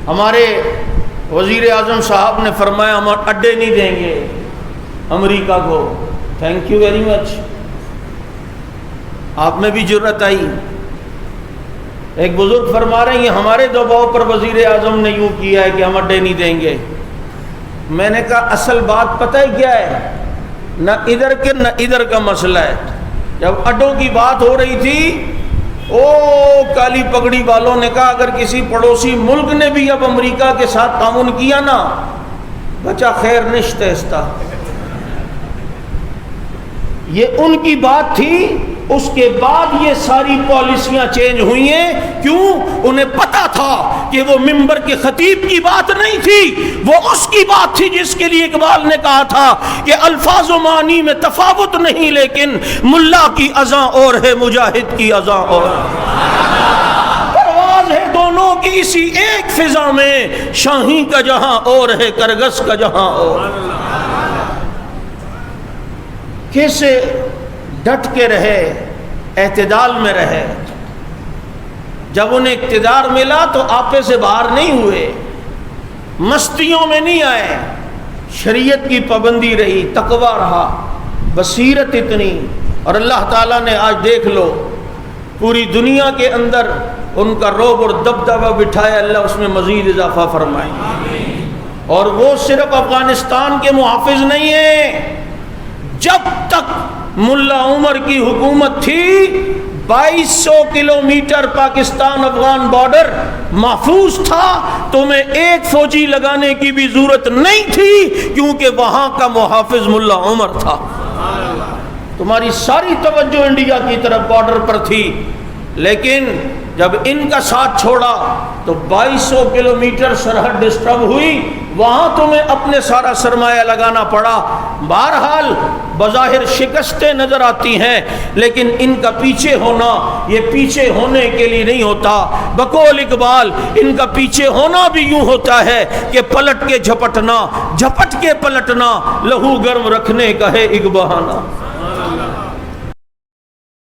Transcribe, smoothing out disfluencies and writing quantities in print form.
ہمارے وزیر اعظم صاحب نے فرمایا ہم اڈے نہیں دیں گے امریکہ کو. Thank you very much. آپ میں بھی جرأت آئی. ایک بزرگ فرما رہے ہیں یہ ہمارے دباؤ پر وزیر اعظم نے یوں کیا ہے کہ ہم اڈے نہیں دیں گے. میں نے کہا اصل بات پتہ ہے کیا ہے؟ نہ ادھر کے نہ ادھر کا مسئلہ ہے. جب اڈوں کی بات ہو رہی تھی کالی پگڑی والوں نے کہا اگر کسی پڑوسی ملک نے بھی اب امریکہ کے ساتھ تعاون کیا نا بچا خیر نشت استا. یہ ان کی بات تھی. اس کے بعد یہ ساری پالیسیاں چینج ہوئی ہیں. کیوں؟ انہیں پتا تھا کہ وہ منبر کے خطیب کی بات نہیں تھی, وہ اس کی بات تھی جس کے لیے اقبال نے کہا تھا کہ الفاظ و معنی میں تفاوت نہیں لیکن ملا کی اذاں اور ہے مجاہد کی اذاں اور. پرواز ہے دونوں کی اسی ایک فضا میں, شاہی کا جہاں اور ہے کرگس کا جہاں اور. کیسے ڈٹ کے رہے, اعتدال میں رہے. جب انہیں اقتدار ملا تو آپے سے باہر نہیں ہوئے, مستیوں میں نہیں آئے, شریعت کی پابندی رہی, تقویٰ رہا, بصیرت اتنی. اور اللہ تعالیٰ نے آج دیکھ لو پوری دنیا کے اندر ان کا رعب اور دبدبہ بٹھایا, اللہ اس میں مزید اضافہ فرمائے. اور وہ صرف افغانستان کے محافظ نہیں ہیں. جب تک ملا عمر کی حکومت تھی 2200 کلومیٹر پاکستان افغان بارڈر محفوظ تھا. تمہیں ایک فوجی لگانے کی بھی ضرورت نہیں تھی کیونکہ وہاں کا محافظ ملا عمر تھا. تمہاری ساری توجہ انڈیا کی طرف بارڈر پر تھی, لیکن جب ان کا ساتھ چھوڑا تو 2200 کلومیٹر سرحد ڈسٹرب ہوئی, وہاں تمہیں اپنے سارا سرمایہ لگانا پڑا. بہرحال بظاہر شکستیں نظر آتی ہیں لیکن ان کا پیچھے ہونا یہ پیچھے ہونے کے لیے نہیں ہوتا. بقول اقبال ان کا پیچھے ہونا بھی یوں ہوتا ہے کہ پلٹ کے جھپٹنا, جھپٹ کے پلٹنا, لہو گرم رکھنے کا ہے ایک بہانہ.